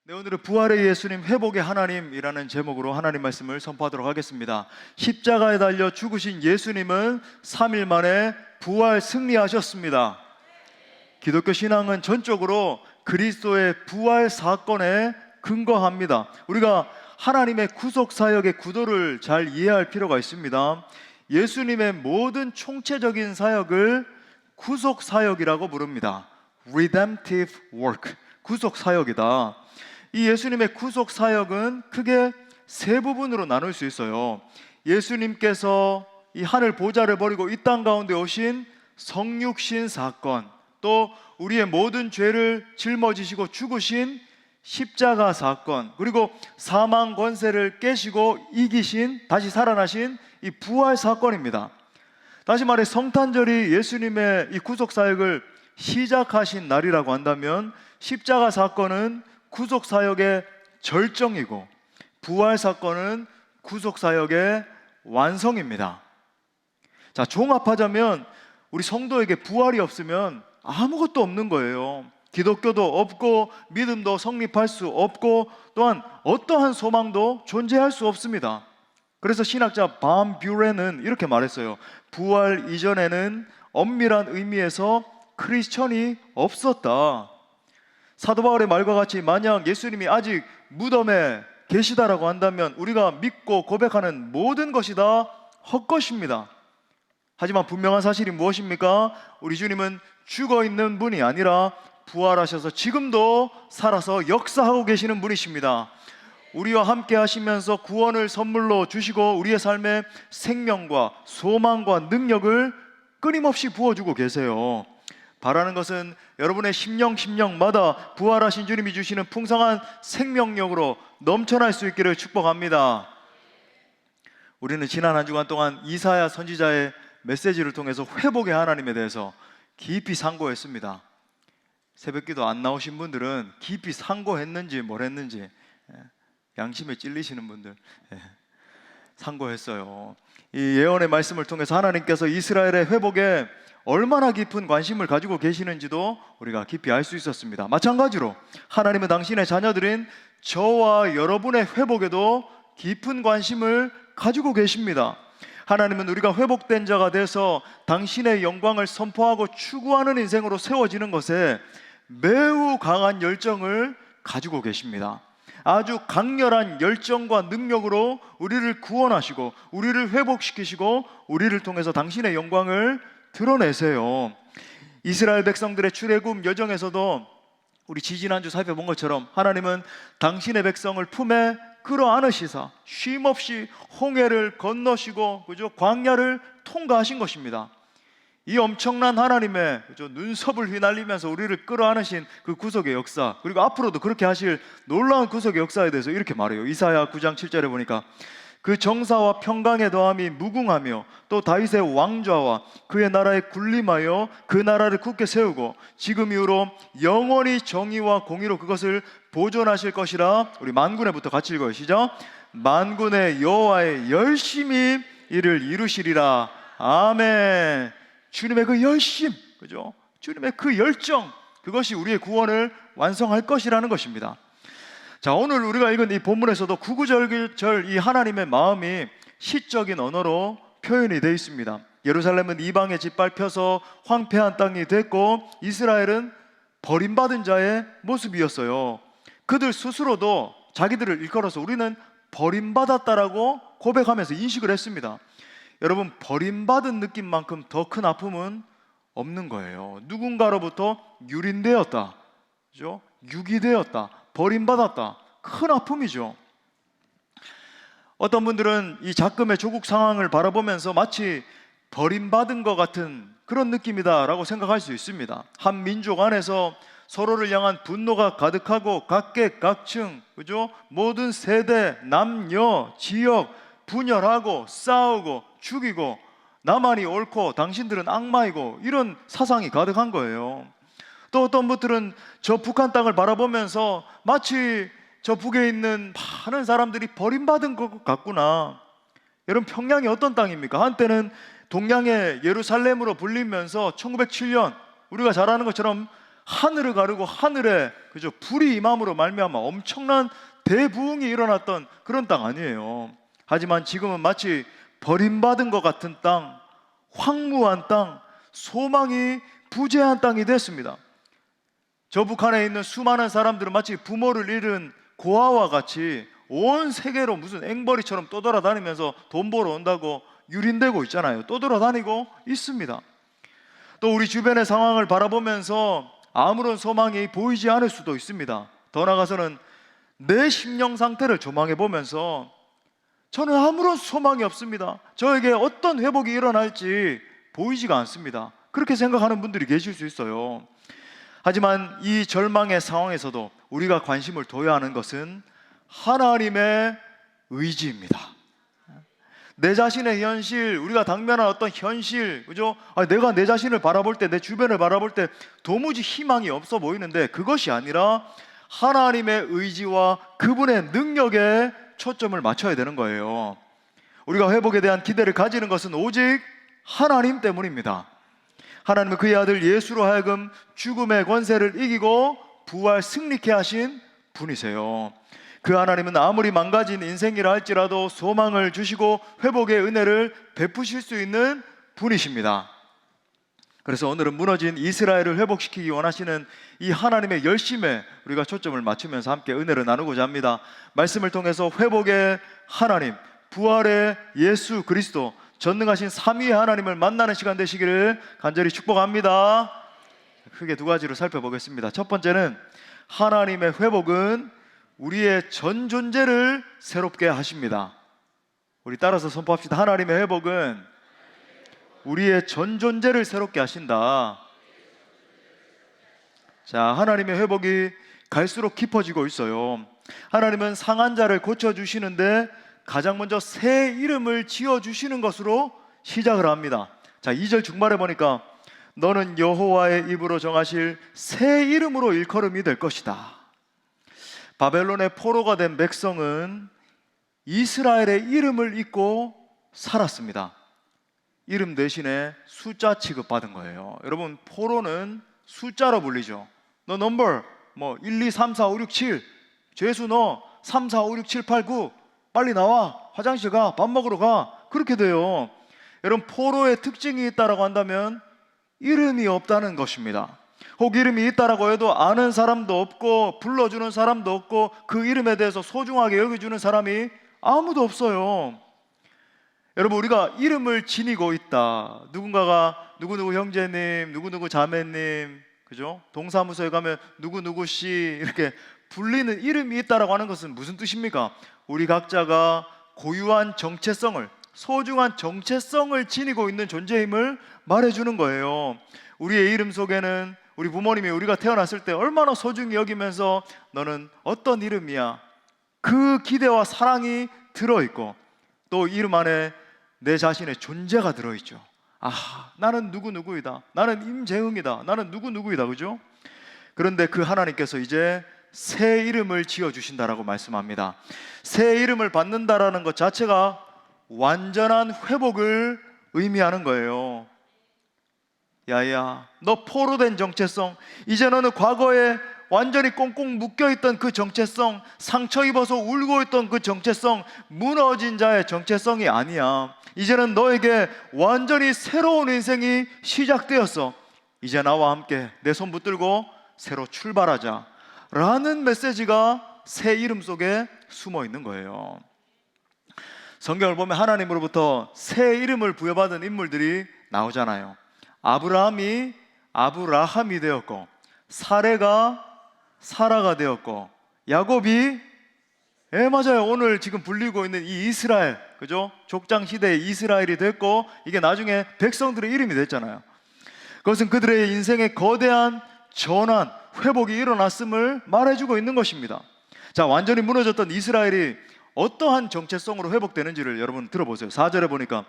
네, 오늘은 부활의 예수님, 회복의 하나님이라는 제목으로 하나님 말씀을 선포하도록 하겠습니다. 십자가에 달려 죽으신 예수님은 3일 만에 부활 승리하셨습니다. 기독교 신앙은 전적으로 그리스도의 부활 사건에 근거합니다. 우리가 하나님의 구속 사역의 구도를 잘 이해할 필요가 있습니다. 예수님의 모든 총체적인 사역을 구속 사역이라고 부릅니다. Redemptive work, 구속 사역이다. 이 예수님의 구속 사역은 크게 세 부분으로 나눌 수 있어요. 예수님께서 이 하늘 보좌를 버리고 이 땅 가운데 오신 성육신 사건, 또 우리의 모든 죄를 짊어지시고 죽으신 십자가 사건, 그리고 사망 권세를 깨시고 이기신, 다시 살아나신 이 부활 사건입니다. 다시 말해 성탄절이 예수님의 이 구속 사역을 시작하신 날이라고 한다면 십자가 사건은 구속 사역의 절정이고 부활 사건은 구속 사역의 완성입니다. 자, 종합하자면 우리 성도에게 부활이 없으면 아무것도 없는 거예요. 기독교도 없고 믿음도 성립할 수 없고 또한 어떠한 소망도 존재할 수 없습니다. 그래서 신학자 밤 뷰렌은 이렇게 말했어요. 부활 이전에는 엄밀한 의미에서 크리스천이 없었다. 사도 바울의 말과 같이 만약 예수님이 아직 무덤에 계시다라고 한다면 우리가 믿고 고백하는 모든 것이 다 헛것입니다. 하지만 분명한 사실이 무엇입니까? 우리 주님은 죽어 있는 분이 아니라 부활하셔서 지금도 살아서 역사하고 계시는 분이십니다. 우리와 함께 하시면서 구원을 선물로 주시고 우리의 삶에 생명과 소망과 능력을 끊임없이 부어주고 계세요. 바라는 것은 여러분의 심령마다 부활하신 주님이 주시는 풍성한 생명력으로 넘쳐날 수 있기를 축복합니다. 우리는 지난 한 주간 동안 이사야 선지자의 메시지를 통해서 회복의 하나님에 대해서 깊이 상고했습니다. 새벽기도 안 나오신 분들은 깊이 상고했는지 뭘 했는지 양심에 찔리시는 분들 상고했어요. 이 예언의 말씀을 통해서 하나님께서 이스라엘의 회복에 얼마나 깊은 관심을 가지고 계시는지도 우리가 깊이 알 수 있었습니다. 마찬가지로 하나님은 당신의 자녀들인 저와 여러분의 회복에도 깊은 관심을 가지고 계십니다. 하나님은 우리가 회복된 자가 돼서 당신의 영광을 선포하고 추구하는 인생으로 세워지는 것에 매우 강한 열정을 가지고 계십니다. 아주 강렬한 열정과 능력으로 우리를 구원하시고 우리를 회복시키시고 우리를 통해서 당신의 영광을 드러내세요. 이스라엘 백성들의 출애굽 여정에서도 우리 지지난주 살펴본 것처럼 하나님은 당신의 백성을 품에 끌어안으시사 쉼없이 홍해를 건너시고 광야를 통과하신 것입니다. 이 엄청난 하나님의 눈썹을 휘날리면서 우리를 끌어안으신 그 구속의 역사, 그리고 앞으로도 그렇게 하실 놀라운 구속의 역사에 대해서 이렇게 말해요. 이사야 9장 7절에 보니까 그 정사와 평강의 더함이 무궁하며 또 다윗의 왕좌와 그의 나라에 군림하여 그 나라를 굳게 세우고 지금 이후로 영원히 정의와 공의로 그것을 보존하실 것이라. 우리 만군의부터 같이 읽어요. 시작. 만군의 여호와의 열심히 이를 이루시리라. 아멘. 주님의 그 열심, 그죠? 주님의 그 열정, 그것이 우리의 구원을 완성할 것이라는 것입니다. 자, 오늘 우리가 읽은 이 본문에서도 구구절절 이 하나님의 마음이 시적인 언어로 표현이 되어 있습니다. 예루살렘은 이방에 짓밟혀서 황폐한 땅이 됐고 이스라엘은 버림받은 자의 모습이었어요. 그들 스스로도 자기들을 일컬어서 우리는 버림받았다라고 고백하면서 인식을 했습니다. 여러분, 버림받은 느낌만큼 더 큰 아픔은 없는 거예요. 누군가로부터 유린되었다, 그죠? 유기되었다, 버림받았다, 큰 아픔이죠. 어떤 분들은 이 작금의 조국 상황을 바라보면서 마치 버림받은 것 같은 그런 느낌이다라고 생각할 수 있습니다. 한 민족 안에서 서로를 향한 분노가 가득하고 각계각층, 그죠? 모든 세대, 남녀, 지역 분열하고 싸우고 죽이고 나만이 옳고 당신들은 악마이고 이런 사상이 가득한 거예요. 또 어떤 분들은 저 북한 땅을 바라보면서 마치 저 북에 있는 많은 사람들이 버림받은 것 같구나. 여러분, 평양이 어떤 땅입니까? 한때는 동양의 예루살렘으로 불리면서 1907년 우리가 잘 아는 것처럼 하늘을 가르고 하늘에 불이 임함으로 말미암아 엄청난 대부흥이 일어났던 그런 땅 아니에요. 하지만 지금은 마치 버림받은 것 같은 땅, 황무한 땅, 소망이 부재한 땅이 됐습니다. 저 북한에 있는 수많은 사람들은 마치 부모를 잃은 고아와 같이 온 세계로 무슨 앵벌이처럼 떠돌아다니면서 돈 벌어 온다고 유린되고 있잖아요. 떠돌아다니고 있습니다. 또 우리 주변의 상황을 바라보면서 아무런 소망이 보이지 않을 수도 있습니다. 더 나아가서는 내 심령 상태를 조망해 보면서 저는 아무런 소망이 없습니다. 저에게 어떤 회복이 일어날지 보이지가 않습니다. 그렇게 생각하는 분들이 계실 수 있어요. 하지만 이 절망의 상황에서도 우리가 관심을 둬야 하는 것은 하나님의 의지입니다. 내 자신의 현실, 우리가 당면한 어떤 현실, 그죠? 내가 내 자신을 바라볼 때, 내 주변을 바라볼 때 도무지 희망이 없어 보이는데 그것이 아니라 하나님의 의지와 그분의 능력에 초점을 맞춰야 되는 거예요. 우리가 회복에 대한 기대를 가지는 것은 오직 하나님 때문입니다. 하나님은 그의 아들 예수로 하여금 죽음의 권세를 이기고 부활 승리케 하신 분이세요. 그 하나님은 아무리 망가진 인생이라 할지라도 소망을 주시고 회복의 은혜를 베푸실 수 있는 분이십니다. 그래서 오늘은 무너진 이스라엘을 회복시키기 원하시는 이 하나님의 열심에 우리가 초점을 맞추면서 함께 은혜를 나누고자 합니다. 말씀을 통해서 회복의 하나님, 부활의 예수 그리스도, 전능하신 삼위의 하나님을 만나는 시간 되시기를 간절히 축복합니다. 크게 두 가지로 살펴보겠습니다. 첫 번째는 하나님의 회복은 우리의 전 존재를 새롭게 하십니다. 우리 따라서 선포합시다. 하나님의 회복은 우리의 전 존재를 새롭게 하신다. 자, 하나님의 회복이 갈수록 깊어지고 있어요. 하나님은 상한 자를 고쳐주시는데 가장 먼저 새 이름을 지어주시는 것으로 시작을 합니다. 자, 2절 중반에 보니까 너는 여호와의 입으로 정하실 새 이름으로 일컬음이 될 것이다. 바벨론의 포로가 된 백성은 이스라엘의 이름을 잊고 살았습니다. 이름 대신에 숫자 취급받은 거예요. 여러분, 포로는 숫자로 불리죠. 너 넘버 1, 2, 3, 4, 5, 6, 7 죄수 너 3, 4, 5, 6, 7, 8, 9 빨리 나와, 화장실 가, 밥 먹으러 가. 그렇게 돼요. 여러분, 포로의 특징이 있다라고 한다면 이름이 없다는 것입니다. 혹 이름이 있다라고 해도 아는 사람도 없고 불러주는 사람도 없고 그 이름에 대해서 소중하게 여겨주는 사람이 아무도 없어요. 여러분, 우리가 이름을 지니고 있다. 누군가가 누구누구 형제님, 누구누구 자매님, 그죠? 동사무소에 가면 누구누구 씨 이렇게 불리는 이름이 있다라고 하는 것은 무슨 뜻입니까? 우리 각자가 고유한 정체성을, 소중한 정체성을 지니고 있는 존재임을 말해주는 거예요. 우리의 이름 속에는 우리 부모님이 우리가 태어났을 때 얼마나 소중히 여기면서 너는 어떤 이름이야, 그 기대와 사랑이 들어있고 또 이름 안에 내 자신의 존재가 들어있죠. 나는 누구누구이다, 나는 임재흥이다, 나는 누구누구이다, 그죠? 그런데 그 하나님께서 이제 새 이름을 지어주신다라고 말씀합니다. 새 이름을 받는다라는 것 자체가 완전한 회복을 의미하는 거예요. 야야, 너 포로된 정체성, 이제 너는 과거에 완전히 꽁꽁 묶여있던 그 정체성, 상처 입어서 울고 있던 그 정체성, 무너진 자의 정체성이 아니야. 이제는 너에게 완전히 새로운 인생이 시작되었어. 이제 나와 함께 내 손 붙들고 새로 출발하자 라는 메시지가 새 이름 속에 숨어 있는 거예요. 성경을 보면 하나님으로부터 새 이름을 부여받은 인물들이 나오잖아요. 아브라함이 아브라함이 되었고, 사레가 사라가 되었고, 야곱이 맞아요, 오늘 지금 불리고 있는 이 이스라엘, 그죠? 족장 시대의 이스라엘이 됐고, 이게 나중에 백성들의 이름이 됐잖아요. 그것은 그들의 인생에 거대한 전환, 회복이 일어났음을 말해주고 있는 것입니다. 자, 완전히 무너졌던 이스라엘이 어떠한 정체성으로 회복되는지를 여러분 들어보세요. 4절에 보니까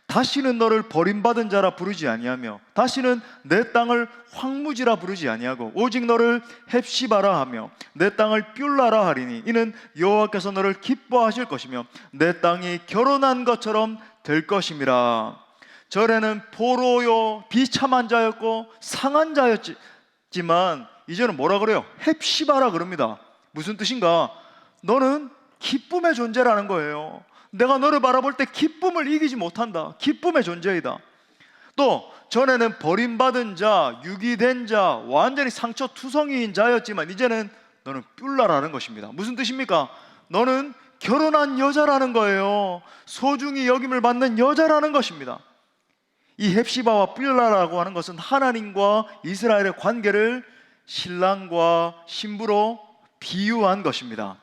다시는 너를 버림받은 자라 부르지 아니하며 다시는 내 땅을 황무지라 부르지 아니하고 오직 너를 헵시바라 하며 내 땅을 뷸라라 하리니 이는 여호와께서 너를 기뻐하실 것이며 내 땅이 결혼한 것처럼 될 것임이라. 전에는 포로요 비참한 자였고 상한 자였지, 했지만 이제는 뭐라 그래요? 헵시바라 그럽니다. 무슨 뜻인가? 너는 기쁨의 존재라는 거예요. 내가 너를 바라볼 때 기쁨을 이기지 못한다. 기쁨의 존재이다. 또 전에는 버림받은 자, 유기된 자, 완전히 상처투성이인 자였지만 이제는 너는 뷸라라는 것입니다. 무슨 뜻입니까? 너는 결혼한 여자라는 거예요. 소중히 여김을 받는 여자라는 것입니다. 이 헵시바와 뷸라라고 하는 것은 하나님과 이스라엘의 관계를 신랑과 신부로 비유한 것입니다.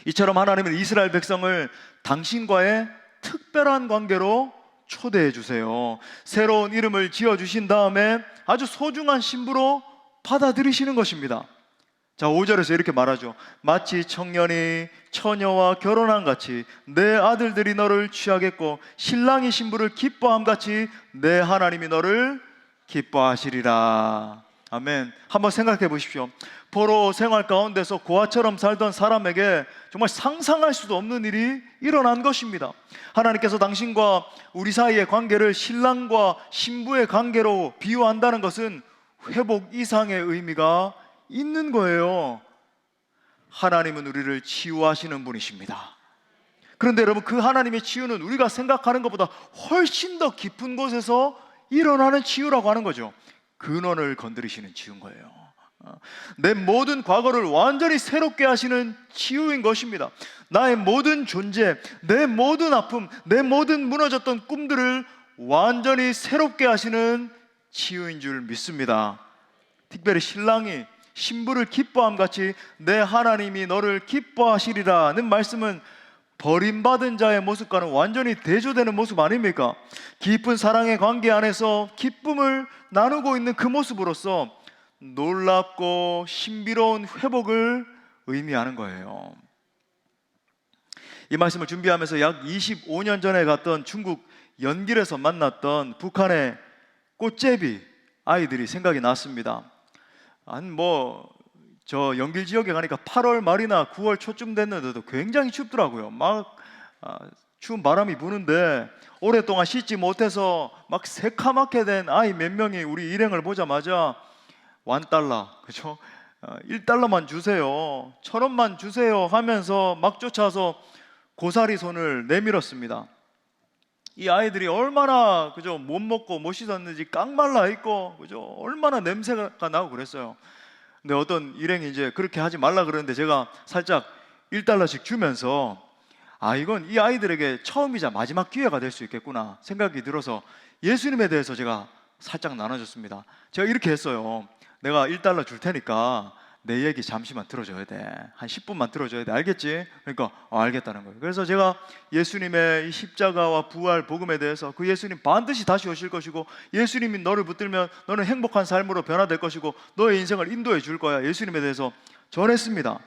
이처럼 하나님은 이스라엘 백성을 당신과의 특별한 관계로 초대해 주세요. 새로운 이름을 지어주신 다음에 아주 소중한 신부로 받아들이시는 것입니다. 자, 5절에서 이렇게 말하죠. 마치 청년이 처녀와 결혼한 같이 내 아들들이 너를 취하겠고 신랑이 신부를 기뻐함 같이 내 하나님이 너를 기뻐하시리라. 아멘. 한번 생각해 보십시오. 포로 생활 가운데서 고아처럼 살던 사람에게 정말 상상할 수도 없는 일이 일어난 것입니다. 하나님께서 당신과 우리 사이의 관계를 신랑과 신부의 관계로 비유한다는 것은 회복 이상의 의미가 있는 거예요. 하나님은 우리를 치유하시는 분이십니다. 그런데 여러분, 그 하나님의 치유는 우리가 생각하는 것보다 훨씬 더 깊은 곳에서 일어나는 치유라고 하는 거죠. 근원을 건드리시는 치유인 거예요. 내 모든 과거를 완전히 새롭게 하시는 치유인 것입니다. 나의 모든 존재, 내 모든 아픔, 내 모든 무너졌던 꿈들을 완전히 새롭게 하시는 치유인 줄 믿습니다. 특별히 신랑이 신부를 기뻐함 같이 내 하나님이 너를 기뻐하시리라는 말씀은 버림받은 자의 모습과는 완전히 대조되는 모습 아닙니까? 깊은 사랑의 관계 안에서 기쁨을 나누고 있는 그 모습으로서 놀랍고 신비로운 회복을 의미하는 거예요. 이 말씀을 준비하면서 약 25년 전에 갔던 중국 연길에서 만났던 북한의 꽃제비 아이들이 생각이 났습니다. 저 연길 지역에 가니까 8월 말이나 9월 초쯤 됐는데도 굉장히 춥더라고요. 추운 바람이 부는데 오랫동안 씻지 못해서 막 새카맣게 된 아이 몇 명이 우리 일행을 보자마자 $1, 그죠? 1달러만 주세요, 1,000원만 주세요 하면서 막 쫓아서 고사리 손을 내밀었습니다. 이 아이들이 얼마나 그죠, 못 먹고 못 씻었는지 깡말라 있고 그죠, 얼마나 냄새가 나고 그랬어요. 근데 어떤 일행이 이제 그렇게 하지 말라 그러는데 제가 살짝 $1씩 주면서 이건 이 아이들에게 처음이자 마지막 기회가 될 수 있겠구나 생각이 들어서 예수님에 대해서 제가 살짝 나눠줬습니다. 제가 이렇게 했어요. 내가 $1 줄 테니까 내 얘기 잠시만 들어줘야 돼. 한 10분만 들어줘야 돼. 알겠지? 그러니까 알겠다는 거예요. 그래서 제가 예수님의 이 십자가와 부활 복음에 대해서 그 예수님 반드시 다시 오실 것이고 예수님이 너를 붙들면 너는 행복한 삶으로 변화될 것이고 너의 인생을 인도해 줄 거야, 예수님에 대해서 전했습니다.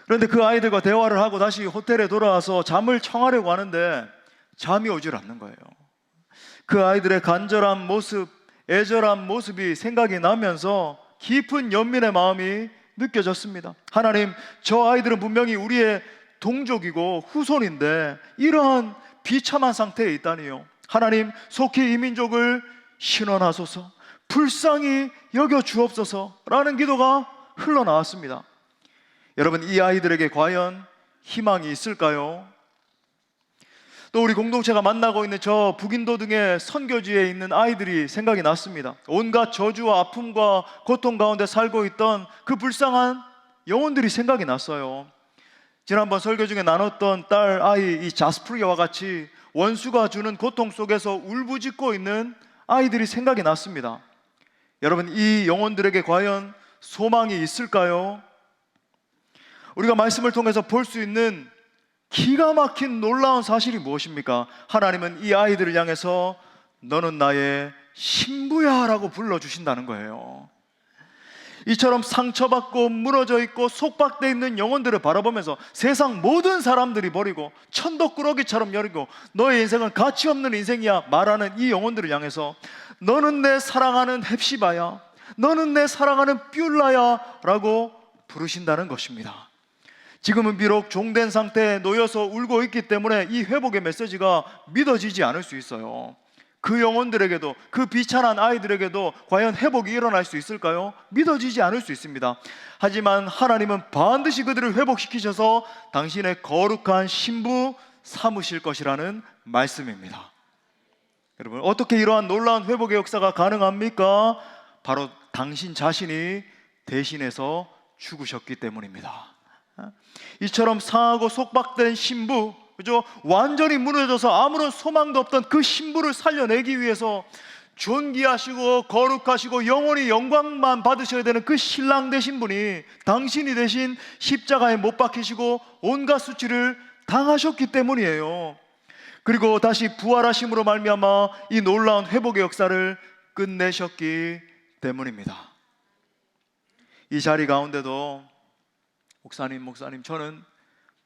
그런데 그 아이들과 대화를 하고 다시 호텔에 돌아와서 잠을 청하려고 하는데 잠이 오질 않는 거예요. 그 아이들의 간절한 모습, 애절한 모습이 생각이 나면서 깊은 연민의 마음이 느껴졌습니다. 하나님, 저 아이들은 분명히 우리의 동족이고 후손인데 이러한 비참한 상태에 있다니요. 하나님, 속히 이 민족을 신원하소서, 불쌍히 여겨 주옵소서라는 기도가 흘러나왔습니다. 여러분, 이 아이들에게 과연 희망이 있을까요? 또 우리 공동체가 만나고 있는 저 북인도 등의 선교지에 있는 아이들이 생각이 났습니다. 온갖 저주와 아픔과 고통 가운데 살고 있던 그 불쌍한 영혼들이 생각이 났어요. 지난번 설교 중에 나눴던 딸 아이 이 자스프리아와 같이 원수가 주는 고통 속에서 울부짖고 있는 아이들이 생각이 났습니다. 여러분, 이 영혼들에게 과연 소망이 있을까요? 우리가 말씀을 통해서 볼 수 있는 기가 막힌 놀라운 사실이 무엇입니까? 하나님은 이 아이들을 향해서 너는 나의 신부야 라고 불러주신다는 거예요. 이처럼 상처받고 무너져 있고 속박되어 있는 영혼들을 바라보면서 세상 모든 사람들이 버리고 천덕꾸러기처럼 여리고 너의 인생은 가치 없는 인생이야 말하는 이 영혼들을 향해서 너는 내 사랑하는 헵시바야, 너는 내 사랑하는 뷸라야 라고 부르신다는 것입니다. 지금은 비록 종된 상태에 놓여서 울고 있기 때문에 이 회복의 메시지가 믿어지지 않을 수 있어요. 그 영혼들에게도, 그 비천한 아이들에게도 과연 회복이 일어날 수 있을까요? 믿어지지 않을 수 있습니다. 하지만 하나님은 반드시 그들을 회복시키셔서 당신의 거룩한 신부 삼으실 것이라는 말씀입니다. 여러분, 어떻게 이러한 놀라운 회복의 역사가 가능합니까? 바로 당신 자신이 대신해서 죽으셨기 때문입니다. 이처럼 상하고 속박된 신부, 그죠? 완전히 무너져서 아무런 소망도 없던 그 신부를 살려내기 위해서 존귀하시고 거룩하시고 영원히 영광만 받으셔야 되는 그 신랑 되신 분이 당신이 대신 십자가에 못 박히시고 온갖 수치를 당하셨기 때문이에요. 그리고 다시 부활하심으로 말미암아 이 놀라운 회복의 역사를 끝내셨기 때문입니다. 이 자리 가운데도 목사님, 저는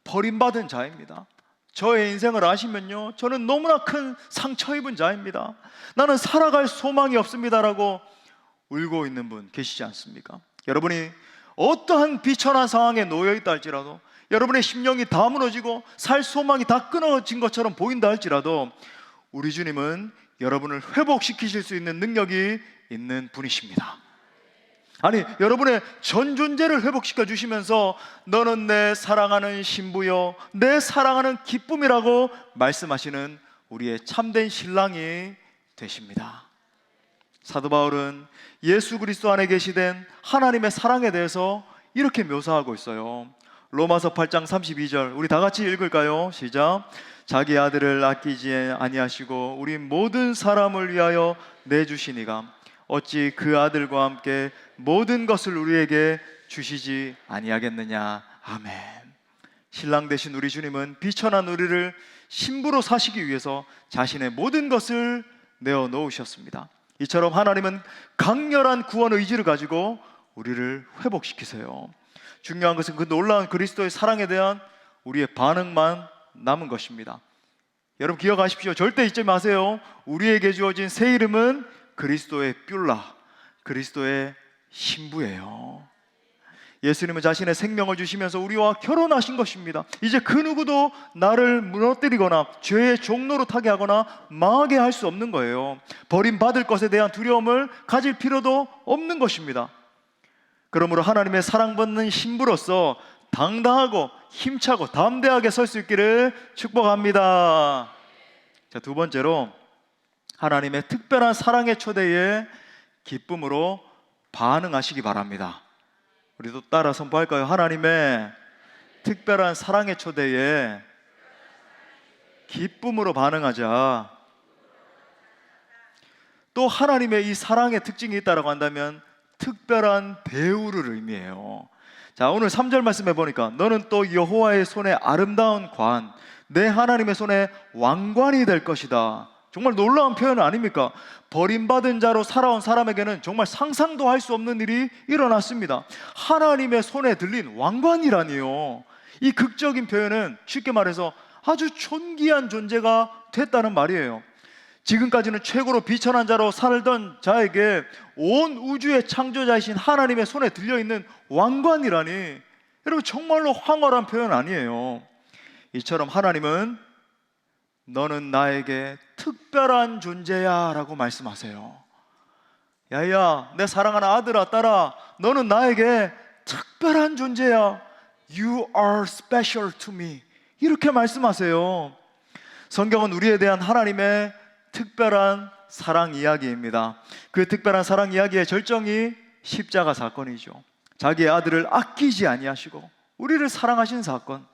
버림받은 자입니다. 저의 인생을 아시면요, 저는 너무나 큰 상처 입은 자입니다. 나는 살아갈 소망이 없습니다라고 울고 있는 분 계시지 않습니까? 여러분이 어떠한 비천한 상황에 놓여 있다 할지라도, 여러분의 심령이 다 무너지고 살 소망이 다 끊어진 것처럼 보인다 할지라도, 우리 주님은 여러분을 회복시키실 수 있는 능력이 있는 분이십니다. 아니, 여러분의 전 존재를 회복시켜 주시면서 너는 내 사랑하는 신부요, 내 사랑하는 기쁨이라고 말씀하시는 우리의 참된 신랑이 되십니다. 사도 바울은 예수 그리스도 안에 계시된 하나님의 사랑에 대해서 이렇게 묘사하고 있어요. 로마서 8장 32절 우리 다 같이 읽을까요? 시작. 자기 아들을 아끼지 아니하시고 우리 모든 사람을 위하여 내주시니가 어찌 그 아들과 함께 모든 것을 우리에게 주시지 아니하겠느냐. 아멘. 신랑 되신 우리 주님은 비천한 우리를 신부로 사시기 위해서 자신의 모든 것을 내어 놓으셨습니다. 이처럼 하나님은 강렬한 구원 의지를 가지고 우리를 회복시키세요. 중요한 것은 그 놀라운 그리스도의 사랑에 대한 우리의 반응만 남은 것입니다. 여러분 기억하십시오. 절대 잊지 마세요. 우리에게 주어진 새 이름은 그리스도의 뷸라, 그리스도의 신부예요. 예수님은 자신의 생명을 주시면서 우리와 결혼하신 것입니다. 이제 그 누구도 나를 무너뜨리거나 죄의 종로로 타게 하거나 망하게 할 수 없는 거예요. 버림받을 것에 대한 두려움을 가질 필요도 없는 것입니다. 그러므로 하나님의 사랑받는 신부로서 당당하고 힘차고 담대하게 설 수 있기를 축복합니다. 자, 두 번째로 하나님의 특별한 사랑의 초대에 기쁨으로 반응하시기 바랍니다. 우리도 따라 선포할까요? 하나님의 특별한 사랑의 초대에 기쁨으로 반응하자. 또 하나님의 이 사랑의 특징이 있다고 한다면 특별한 배우를 의미해요. 자, 오늘 3절 말씀해 보니까 너는 또 여호와의 손에 아름다운 관, 내 하나님의 손에 왕관이 될 것이다. 정말 놀라운 표현 아닙니까? 버림받은 자로 살아온 사람에게는 정말 상상도 할 수 없는 일이 일어났습니다. 하나님의 손에 들린 왕관이라니요. 이 극적인 표현은 쉽게 말해서 아주 존귀한 존재가 됐다는 말이에요. 지금까지는 최고로 비천한 자로 살던 자에게 온 우주의 창조자이신 하나님의 손에 들려있는 왕관이라니, 여러분 정말로 황홀한 표현 아니에요. 이처럼 하나님은 너는 나에게 특별한 존재야 라고 말씀하세요. 야야, 내 사랑하는 아들아, 딸아, 너는 나에게 특별한 존재야. You are special to me. 이렇게 말씀하세요. 성경은 우리에 대한 하나님의 특별한 사랑 이야기입니다. 그 특별한 사랑 이야기의 절정이 십자가 사건이죠. 자기의 아들을 아끼지 아니하시고 우리를 사랑하신 사건.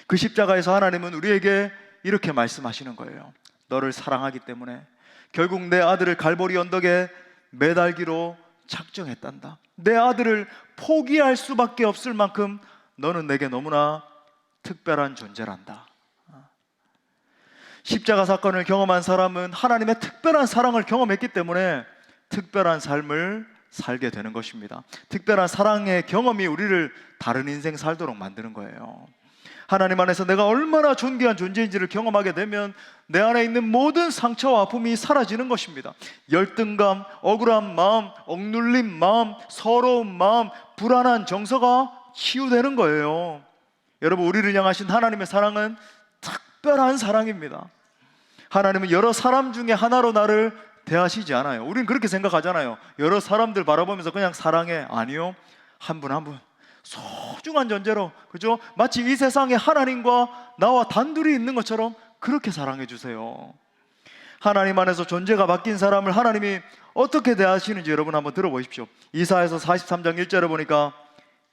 그 십자가에서 하나님은 우리에게 이렇게 말씀하시는 거예요. 너를 사랑하기 때문에 결국 내 아들을 갈보리 언덕에 매달기로 작정했단다. 내 아들을 포기할 수밖에 없을 만큼 너는 내게 너무나 특별한 존재란다. 십자가 사건을 경험한 사람은 하나님의 특별한 사랑을 경험했기 때문에 특별한 삶을 살게 되는 것입니다. 특별한 사랑의 경험이 우리를 다른 인생 살도록 만드는 거예요. 하나님 안에서 내가 얼마나 존귀한 존재인지를 경험하게 되면 내 안에 있는 모든 상처와 아픔이 사라지는 것입니다. 열등감, 억울한 마음, 억눌린 마음, 서러운 마음, 불안한 정서가 치유되는 거예요. 여러분, 우리를 향하신 하나님의 사랑은 특별한 사랑입니다. 하나님은 여러 사람 중에 하나로 나를 대하시지 않아요. 우리는 그렇게 생각하잖아요. 여러 사람들 바라보면서 그냥 사랑해. 아니요. 한 분 한 분 소중한 존재로, 그죠? 마치 이 세상에 하나님과 나와 단둘이 있는 것처럼 그렇게 사랑해 주세요. 하나님 안에서 존재가 바뀐 사람을 하나님이 어떻게 대하시는지 여러분 한번 들어보십시오. 이사야서 43장 1절에 보니까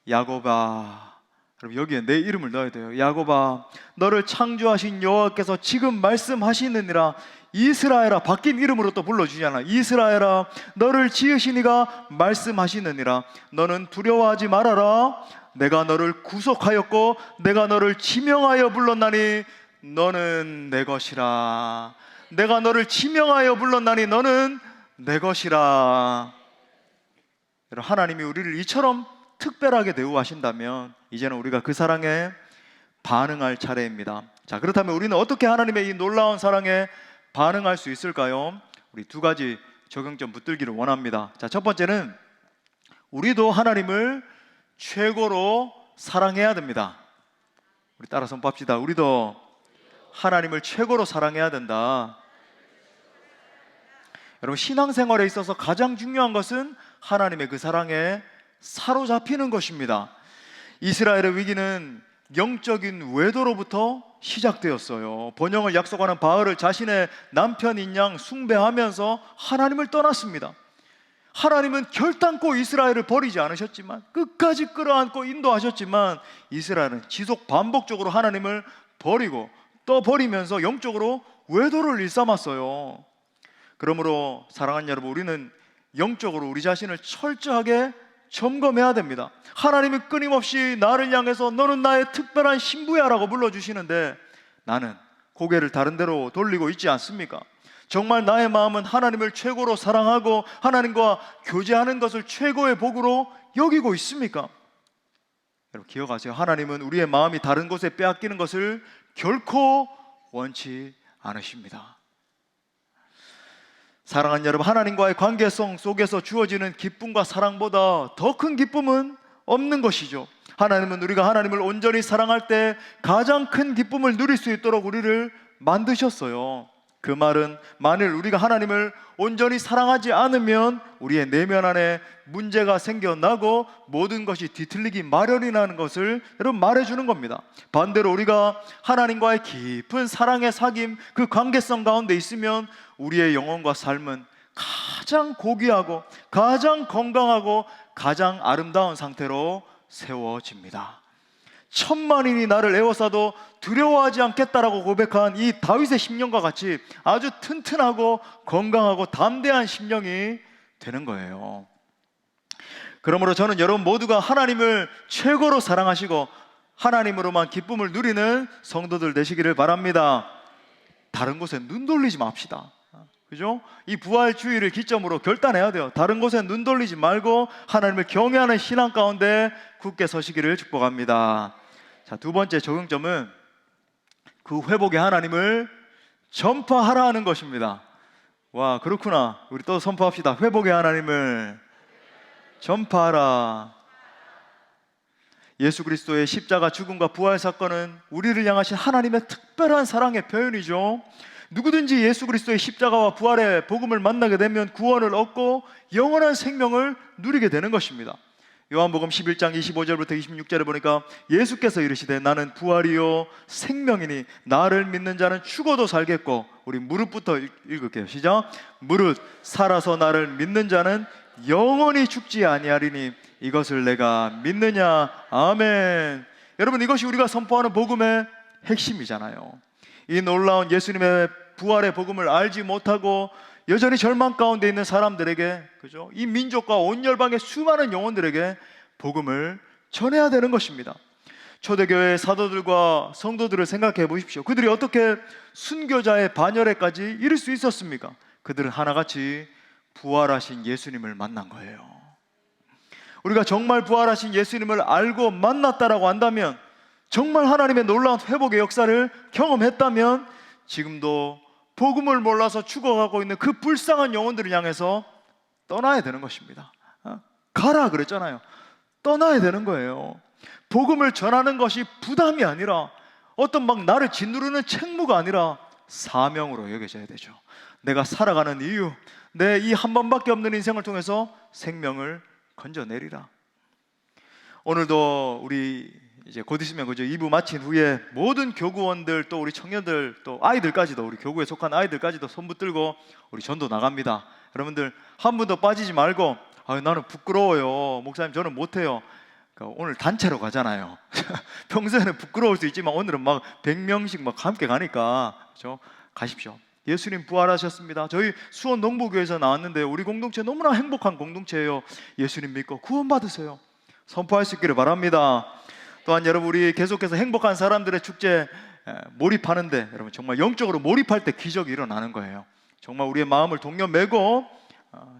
야곱아, 그럼 여기에 내 이름을 넣어야 돼요. 야곱아, 너를 창조하신 여호와께서 지금 말씀하시느니라. 이스라엘아, 바뀐 이름으로 또 불러주잖아. 이스라엘아, 너를 지으신 이가 말씀하시느니라. 너는 두려워하지 말아라. 내가 너를 구속하였고 내가 너를 지명하여 불렀나니 너는 내 것이라. 내가 너를 지명하여 불렀나니 너는 내 것이라. 하나님이 우리를 이처럼 특별하게 대우하신다면 이제는 우리가 그 사랑에 반응할 차례입니다. 자, 그렇다면 우리는 어떻게 하나님의 이 놀라운 사랑에 반응할 수 있을까요? 우리 두 가지 적용점 붙들기를 원합니다. 자, 첫 번째는 우리도 하나님을 최고로 사랑해야 됩니다. 우리 따라 선포합시다. 우리도 하나님을 최고로 사랑해야 된다. 여러분, 신앙생활에 있어서 가장 중요한 것은 하나님의 그 사랑에 사로잡히는 것입니다. 이스라엘의 위기는 영적인 외도로부터 시작되었어요. 번영을 약속하는 바알을 자신의 남편인 양 숭배하면서 하나님을 떠났습니다. 하나님은 결단코 이스라엘을 버리지 않으셨지만, 끝까지 끌어안고 인도하셨지만, 이스라엘은 지속 반복적으로 하나님을 버리고 또 버리면서 영적으로 외도를 일삼았어요. 그러므로 사랑하는 여러분, 우리는 영적으로 우리 자신을 철저하게 점검해야 됩니다. 하나님이 끊임없이 나를 향해서 너는 나의 특별한 신부야 라고 불러주시는데 나는 고개를 다른 데로 돌리고 있지 않습니까? 정말 나의 마음은 하나님을 최고로 사랑하고 하나님과 교제하는 것을 최고의 복으로 여기고 있습니까? 여러분, 기억하세요. 하나님은 우리의 마음이 다른 곳에 빼앗기는 것을 결코 원치 않으십니다. 사랑하는 여러분, 하나님과의 관계성 속에서 주어지는 기쁨과 사랑보다 더 큰 기쁨은 없는 것이죠. 하나님은 우리가 하나님을 온전히 사랑할 때 가장 큰 기쁨을 누릴 수 있도록 우리를 만드셨어요. 그 말은 만일 우리가 하나님을 온전히 사랑하지 않으면 우리의 내면 안에 문제가 생겨나고 모든 것이 뒤틀리기 마련이라는 것을 여러분 말해주는 겁니다. 반대로 우리가 하나님과의 깊은 사랑의 사귐, 그 관계성 가운데 있으면 우리의 영혼과 삶은 가장 고귀하고 가장 건강하고 가장 아름다운 상태로 세워집니다. 천만인이 나를 에워싸도 두려워하지 않겠다라고 고백한 이 다윗의 심령과 같이 아주 튼튼하고 건강하고 담대한 심령이 되는 거예요. 그러므로 저는 여러분 모두가 하나님을 최고로 사랑하시고 하나님으로만 기쁨을 누리는 성도들 되시기를 바랍니다. 다른 곳에 눈 돌리지 맙시다. 그죠? 이 부활주의를 기점으로 결단해야 돼요. 다른 곳에 눈 돌리지 말고 하나님을 경외하는 신앙 가운데 굳게 서시기를 축복합니다. 자, 두 번째 적용점은 그 회복의 하나님을 전파하라 하는 것입니다. 와, 그렇구나. 우리 또 선포합시다. 회복의 하나님을 전파하라. 예수 그리스도의 십자가 죽음과 부활 사건은 우리를 향하신 하나님의 특별한 사랑의 표현이죠. 누구든지 예수 그리스도의 십자가와 부활의 복음을 만나게 되면 구원을 얻고 영원한 생명을 누리게 되는 것입니다. 요한복음 11장 25절부터 26절에 보니까 예수께서 이르시되 나는 부활이요 생명이니 나를 믿는 자는 죽어도 살겠고, 우리 무릇부터 읽을게요. 시작. 무릇 살아서 나를 믿는 자는 영원히 죽지 아니하리니 이것을 내가 믿느냐. 아멘. 여러분, 이것이 우리가 선포하는 복음의 핵심이잖아요. 이 놀라운 예수님의 부활의 복음을 알지 못하고 여전히 절망 가운데 있는 사람들에게, 그죠? 이 민족과 온 열방의 수많은 영혼들에게 복음을 전해야 되는 것입니다. 초대교회의 사도들과 성도들을 생각해 보십시오. 그들이 어떻게 순교자의 반열에까지 이를 수 있었습니까? 그들은 하나같이 부활하신 예수님을 만난 거예요. 우리가 정말 부활하신 예수님을 알고 만났다라고 한다면, 정말 하나님의 놀라운 회복의 역사를 경험했다면 지금도 복음을 몰라서 죽어가고 있는 그 불쌍한 영혼들을 향해서 떠나야 되는 것입니다. 가라 그랬잖아요. 떠나야 되는 거예요. 복음을 전하는 것이 부담이 아니라 어떤 막 나를 짓누르는 책무가 아니라 사명으로 여겨져야 되죠. 내가 살아가는 이유, 내 이 한 번밖에 없는 인생을 통해서 생명을 건져내리라. 오늘도 우리 이제 곧 있으면 그죠, 2부 마친 후에 모든 교구원들, 또 우리 청년들, 또 아이들까지도, 우리 교구에 속한 아이들까지도 손 붙들고 우리 전도 나갑니다. 여러분들 한 분도 빠지지 말고, 나는 부끄러워요, 목사님 저는 못해요. 그러니까 오늘 단체로 가잖아요. 평소에는 부끄러울 수 있지만 오늘은 막 100명씩 막 함께 가니까, 그렇죠? 가십시오. 예수님 부활하셨습니다. 저희 수원 농부교회에서 나왔는데 우리 공동체 너무나 행복한 공동체예요. 예수님 믿고 구원받으세요. 선포할 수 있기를 바랍니다. 또한 여러분, 우리 계속해서 행복한 사람들의 축제 몰입하는데, 여러분 정말 영적으로 몰입할 때 기적이 일어나는 거예요. 정말 우리의 마음을 동력매고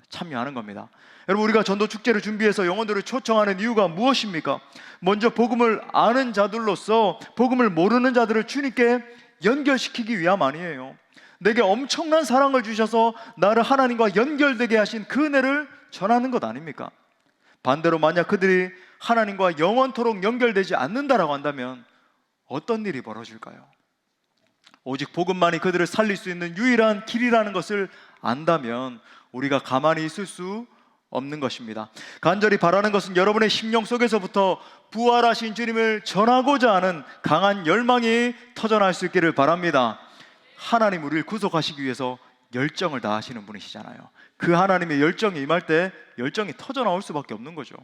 참여하는 겁니다. 여러분, 우리가 전도 축제를 준비해서 영혼들을 초청하는 이유가 무엇입니까? 먼저 복음을 아는 자들로서 복음을 모르는 자들을 주님께 연결시키기 위함 아니에요. 내게 엄청난 사랑을 주셔서 나를 하나님과 연결되게 하신 그 은혜를 전하는 것 아닙니까? 반대로 만약 그들이 하나님과 영원토록 연결되지 않는다라고 한다면 어떤 일이 벌어질까요? 오직 복음만이 그들을 살릴 수 있는 유일한 길이라는 것을 안다면 우리가 가만히 있을 수 없는 것입니다. 간절히 바라는 것은 여러분의 심령 속에서부터 부활하신 주님을 전하고자 하는 강한 열망이 터져날 수 있기를 바랍니다. 하나님 우리를 구속하시기 위해서 열정을 다하시는 분이시잖아요. 그 하나님의 열정이 임할 때 열정이 터져나올 수밖에 없는 거죠.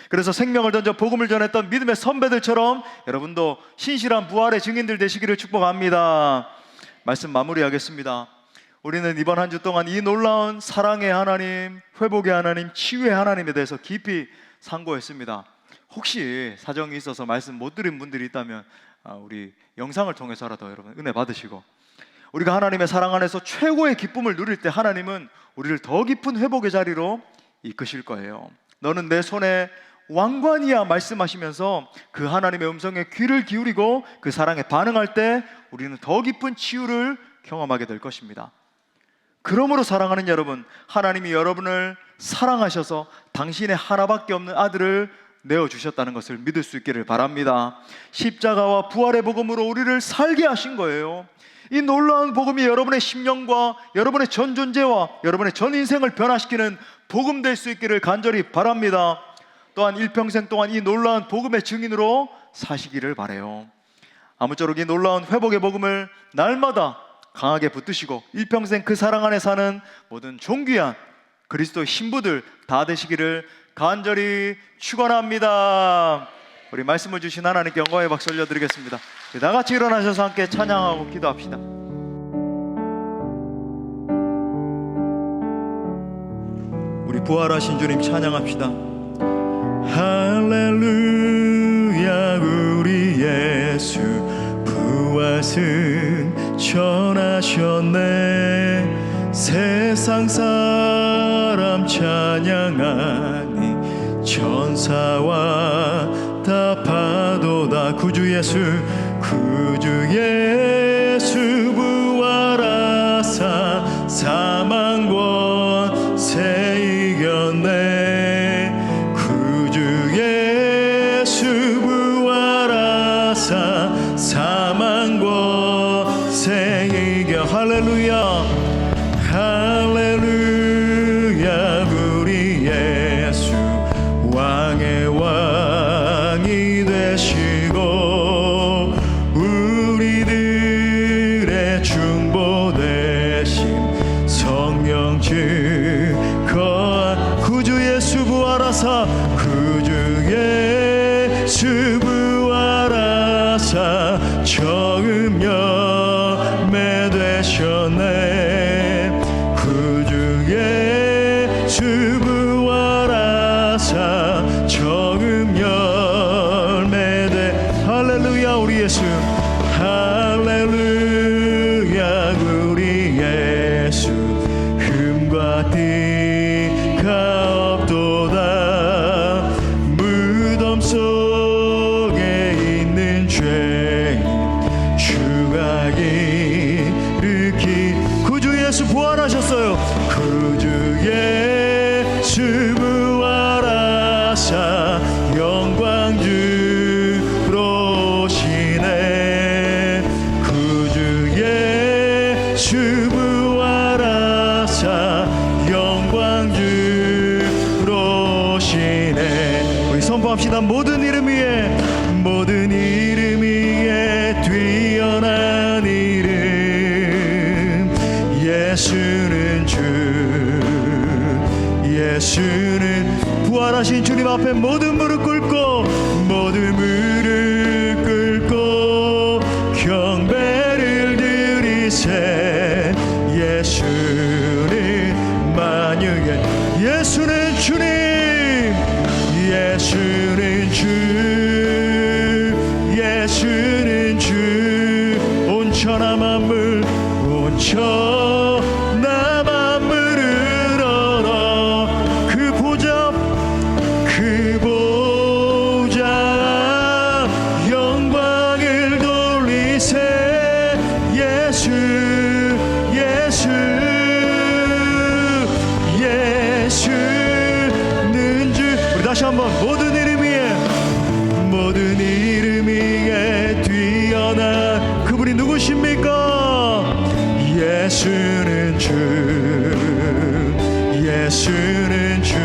그래서 생명을 던져 복음을 전했던 믿음의 선배들처럼 여러분도 신실한 부활의 증인들 되시기를 축복합니다. 말씀 마무리하겠습니다. 우리는 이번 한 주 동안 이 놀라운 사랑의 하나님, 회복의 하나님, 치유의 하나님에 대해서 깊이 상고했습니다. 혹시 사정이 있어서 말씀 못 드린 분들이 있다면 우리 영상을 통해서라도 여러분 은혜 받으시고, 우리가 하나님의 사랑 안에서 최고의 기쁨을 누릴 때 하나님은 우리를 더 깊은 회복의 자리로 이끄실 거예요. 너는 내 손에 왕관이야 말씀하시면서 그 하나님의 음성에 귀를 기울이고 그 사랑에 반응할 때 우리는 더 깊은 치유를 경험하게 될 것입니다. 그러므로 사랑하는 여러분, 하나님이 여러분을 사랑하셔서 당신의 하나밖에 없는 아들을 내어주셨다는 것을 믿을 수 있기를 바랍니다. 십자가와 부활의 복음으로 우리를 살게 하신 거예요. 이 놀라운 복음이 여러분의 심령과 여러분의 전 존재와 여러분의 전 인생을 변화시키는 복음 될 수 있기를 간절히 바랍니다. 또한 일평생 동안 이 놀라운 복음의 증인으로 사시기를 바라요. 아무쪼록 이 놀라운 회복의 복음을 날마다 강하게 붙드시고 일평생 그 사랑 안에 사는 모든 존귀한 그리스도의 신부들 다 되시기를 간절히 축원합니다. 우리 말씀을 주신 하나님께 영광의 박수 올려드리겠습니다. 나같이 일어나셔서 함께 찬양하고 기도합시다. 우리 부활하신 주님 찬양합시다. 할렐루야, 우리 예수 부활승 전하셨네. 세상 사람 찬양하니 천사와 다 파도다. 구주 예수 부활하사 사망 권세 이겼네. 구주 예수 부활하사 사망 권세 이겨. 할렐루야 할렐루야, 우리 예수 왕의 왕이 되시고 우리들의 중보 되심 성령 증거한 구주 예수 부활하사 구주 예수 부활하사 처음 열매 되셨네. 구주 예수 부활하사 처음 열매 되. 할렐루야, 우리 예수 할렐루야, 우리 예수 흠과 띠가 없도다. 무덤 속에 있는 죄인 주가 일으키. 구주 예수 부활하셨어요. 구주 예수 부활하사 영광 주로 오시네. 예수는 부활하신 주님 앞에 모든 무릎 꿇고 모든 무릎 꿇고 경배를 드리세. 예수는 만유의 예수는 주님, 예수는 주, 예수는 주. 온천하 만물, 온천하 만물을 얼어 그 보좌, 그 보좌 영광을 돌리세. 예수, 예수, 예수는 주. 우리 다시 한번 모든 이름 위에, 모든 이름 위에 뛰어난 그분이 누구십니까? 예수는 주, 예수는 주.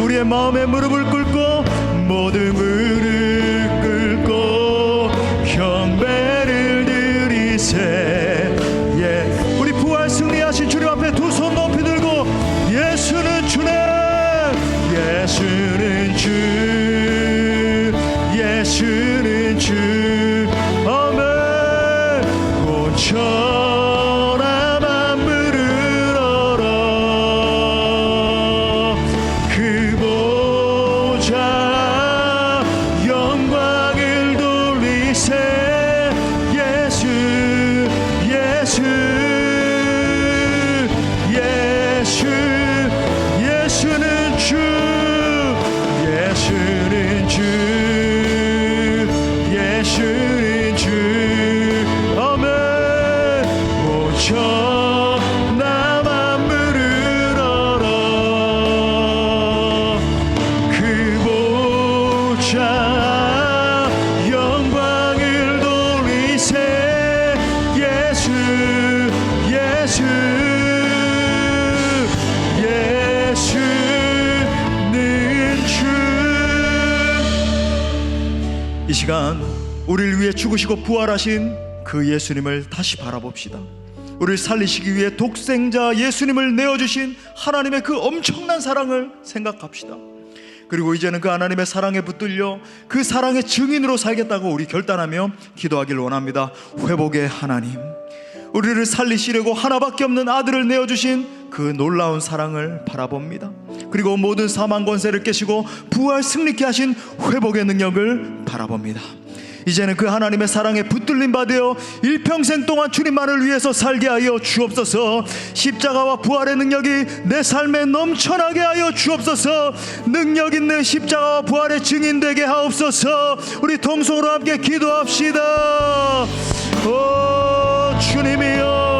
우리의 마음에 무릎을 꿇고 모든 무릎 꿇고 경배를 드리세. 예, 우리 부활 승리하신 주님 앞에 두 손 높이 들고 예수는 주네, 예수는 주, 예수는 주. 아멘. 온천하 만물을 얼어 그 보좌 영광을 돌리세. 예수, 예수, 예수, 예수는 주, 예수는 주, 예수는 주. 아멘. 온천하 만물을 얼어 그 보좌 영광을 돌리세. 예수, 예수, 예수는 주. 이 시간 우리를 위해 죽으시고 부활하신 그 예수님을 다시 바라봅시다. 우리를 살리시기 위해 독생자 예수님을 내어주신 하나님의 그 엄청난 사랑을 생각합시다. 그리고 이제는 그 하나님의 사랑에 붙들려 그 사랑의 증인으로 살겠다고 우리 결단하며 기도하길 원합니다. 회복의 하나님, 우리를 살리시려고 하나밖에 없는 아들을 내어주신 그 놀라운 사랑을 바라봅니다. 그리고 모든 사망 권세를 깨시고 부활 승리케 하신 회복의 능력을 바라봅니다. 이제는 그 하나님의 사랑에 붙들림 받으어 일평생 동안 주님만을 위해서 살게 하여 주옵소서. 십자가와 부활의 능력이 내 삶에 넘쳐나게 하여 주옵소서. 능력 있는 십자가와 부활의 증인 되게 하옵소서. 우리 통성으로 함께 기도합시다. 오 주님이여,